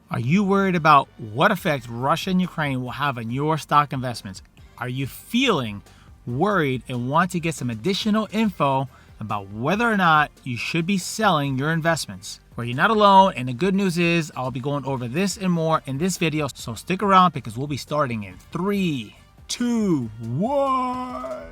Are you worried about what effect Russia and Ukraine will have on your stock investments? Are you feeling worried and want to get some additional info about whether or not you should be selling your investments? Well, you're not alone, and the good news is I'll be going over this and more in this video, so stick around because we'll be starting in 3, 2, 1.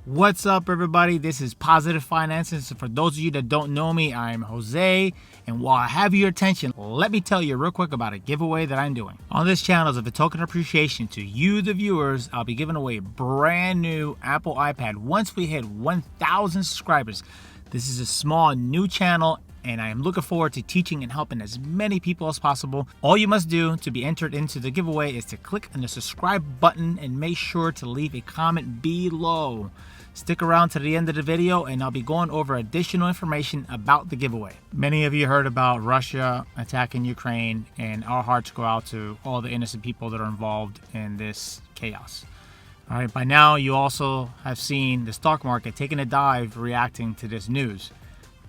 What's up, everybody? This is Positive Finances. For those of you that don't know me, I'm Jose, and while I have your attention, let me tell you real quick about a giveaway that I'm doing. On this channel, as a token of appreciation to you, the viewers, I'll be giving away a brand new Apple iPad once we hit 1,000 subscribers. This is a small new channel, and I am looking forward to teaching and helping as many people as possible. All you must do to be entered into the giveaway is to click on the subscribe button and make sure to leave a comment below. Stick around to the end of the video and I'll be going over additional information about the giveaway. Many of you heard about Russia attacking Ukraine, and our hearts go out to all the innocent people that are involved in this chaos. All right, by now you also have seen the stock market taking a dive reacting to this news.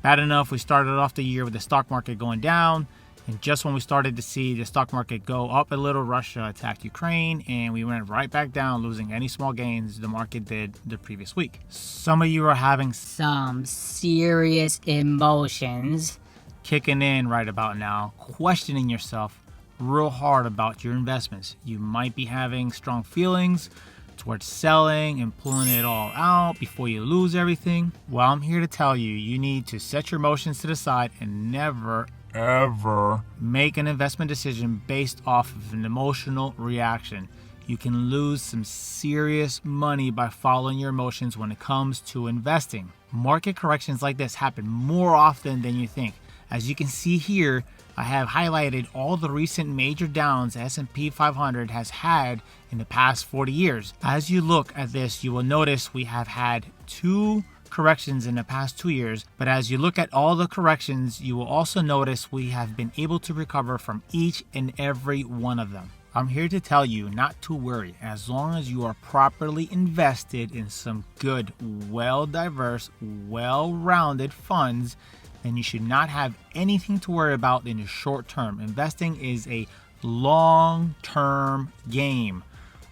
Bad enough we started off the year with the stock market going down, and just when we started to see the stock market go up a little, Russia attacked Ukraine and we went right back down, losing any small gains the market did the previous week. Some of you are having some serious emotions kicking in right about now, questioning yourself real hard about your investments. You might be having strong feelings towards selling and pulling it all out before you lose everything. Well, I'm here to tell you, you need to set your emotions to the side and never ever make an investment decision based off of an emotional reaction. You can lose some serious money by following your emotions when it comes to investing. Market corrections like this happen more often than you think. As you can see here, I have highlighted all the recent major downs the S&P 500 has had in the past 40 years. As you look at this, you will notice we have had 2 corrections in the past 2 years, but as you look at all the corrections, you will also notice we have been able to recover from each and every one of them. I'm here to tell you not to worry. As long as you are properly invested in some good, well-diverse, well-rounded funds, then you should not have anything to worry about in the short term. Investing is a long-term game.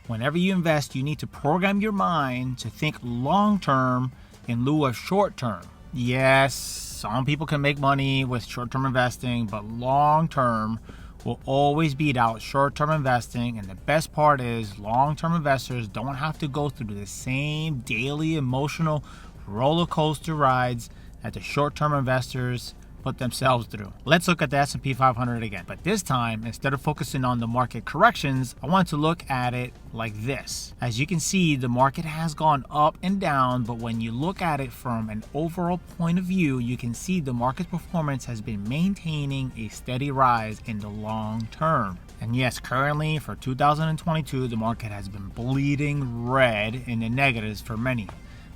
Whenever you invest, you need to program your mind to think long-term in lieu of short-term. Yes, some people can make money with short-term investing, but long-term will always beat out short-term investing. And the best part is long-term investors don't have to go through the same daily emotional roller coaster rides that the short-term investors put themselves through. Let's look at the S&P 500 again, but this time, instead of focusing on the market corrections, I want to look at it like this. As you can see, the market has gone up and down, but when you look at it from an overall point of view, you can see the market performance has been maintaining a steady rise in the long term. And yes, currently for 2022, the market has been bleeding red in the negatives for many.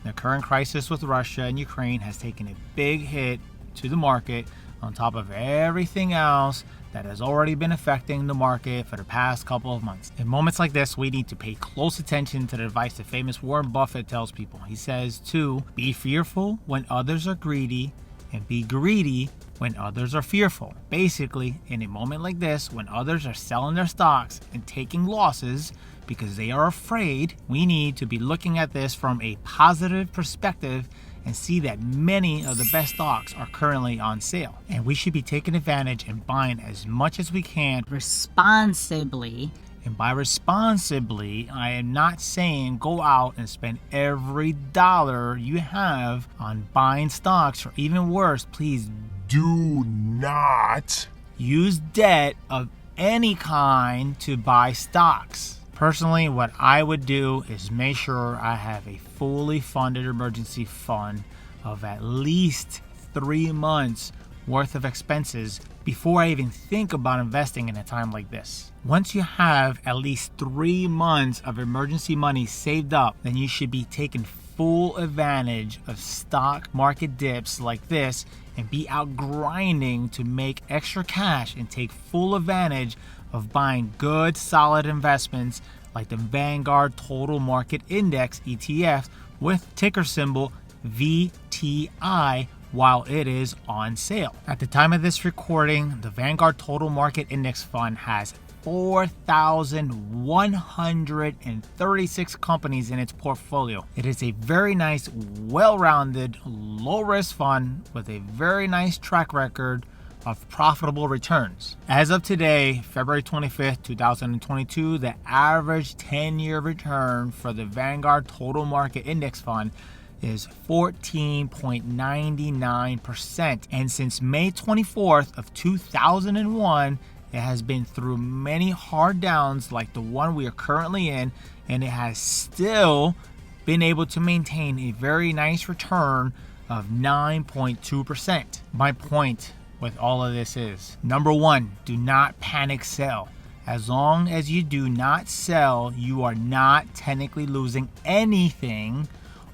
The current crisis with Russia and Ukraine has taken a big hit to the market on top of everything else that has already been affecting the market for the past couple of months. In moments like this, we need to pay close attention to the advice the famous Warren Buffett tells people. He says to be fearful when others are greedy and be greedy when others are fearful. Basically, in a moment like this, when others are selling their stocks and taking losses because they are afraid, we need to be looking at this from a positive perspective and see that many of the best stocks are currently on sale. And we should be taking advantage and buying as much as we can responsibly. And by responsibly, I am not saying go out and spend every dollar you have on buying stocks, or even worse, please do not use debt of any kind to buy stocks. Personally, what I would do is make sure I have a fully funded emergency fund of at least 3 months worth of expenses before I even think about investing in a time like this. Once you have at least 3 months of emergency money saved up, then you should be taking full advantage of stock market dips like this and be out grinding to make extra cash and take full advantage of buying good, solid investments like the Vanguard Total Market Index ETF with ticker symbol VTI while it is on sale. At the time of this recording, the Vanguard Total Market Index Fund has 4,136 companies in its portfolio. It is a very nice, well-rounded, low-risk fund with a very nice track record of profitable returns. As of today, February 25th, 2022, the average 10-year return for the Vanguard Total Market Index Fund is 14.99%. And since May 24th of 2001, it has been through many hard downs like the one we are currently in, and it has still been able to maintain a very nice return of 9.2%. My point with all of this is, number one, do not panic sell. As long as you do not sell, you are not technically losing anything.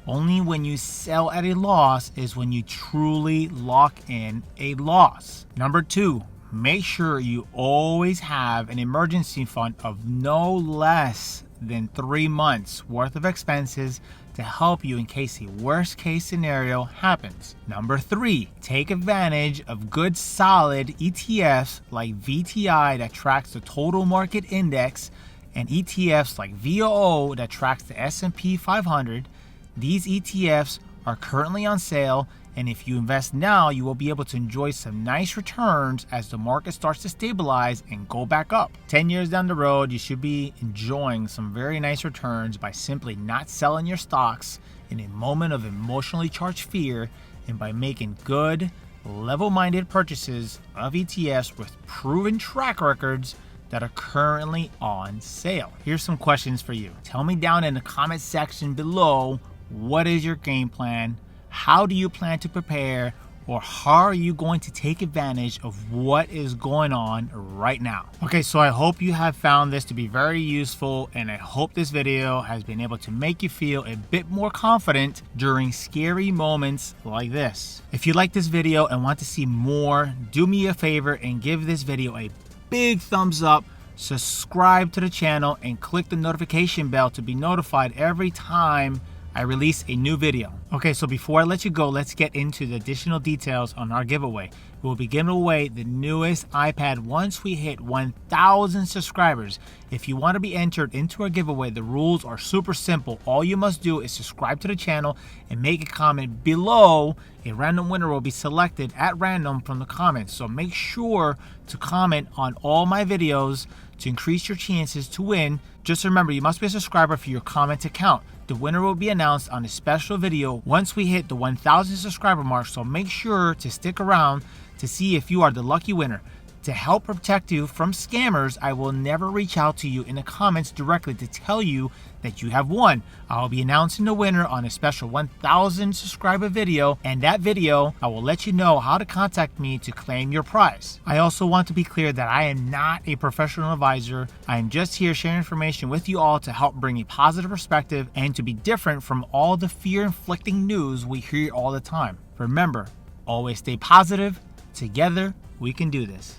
Only when you sell at a loss is when you truly lock in a loss. Number two, make sure you always have an emergency fund of no less than 3 months worth of expenses to help you in case a worst case scenario happens. Number three, take advantage of good solid ETFs like VTI that tracks the total market index and ETFs like VOO that tracks the S&P 500. These ETFs are currently on sale, and if you invest now, you will be able to enjoy some nice returns as the market starts to stabilize and go back up. 10 years down the road, you should be enjoying some very nice returns by simply not selling your stocks in a moment of emotionally charged fear and by making good, level-minded purchases of ETFs with proven track records that are currently on sale. Here's some questions for you. Tell me down in the comment section below, what is your game plan? How do you plan to prepare? Or how are you going to take advantage of what is going on right now? Okay, so I hope you have found this to be very useful, and I hope this video has been able to make you feel a bit more confident during scary moments like this. If you like this video and want to see more, do me a favor and give this video a big thumbs up, subscribe to the channel, and click the notification bell to be notified every time I release a new video. Okay, so before I let you go, let's get into the additional details on our giveaway. We will be giving away the newest iPad once we hit 1,000 subscribers. If you want to be entered into our giveaway, the rules are super simple. All you must do is subscribe to the channel and make a comment below. A random winner will be selected at random from the comments. So make sure to comment on all my videos to increase your chances to win. Just remember, you must be a subscriber for your comment to count. The winner will be announced on a special video once we hit the 1,000 subscriber mark, so make sure to stick around to see if you are the lucky winner. To help protect you from scammers, I will never reach out to you in the comments directly to tell you that you have won. I'll be announcing the winner on a special 1,000 subscriber video, and that video, I will let you know how to contact me to claim your prize. I also want to be clear that I am not a professional advisor. I am just here sharing information with you all to help bring a positive perspective and to be different from all the fear-inflicting news we hear all the time. Remember, always stay positive. Together, we can do this.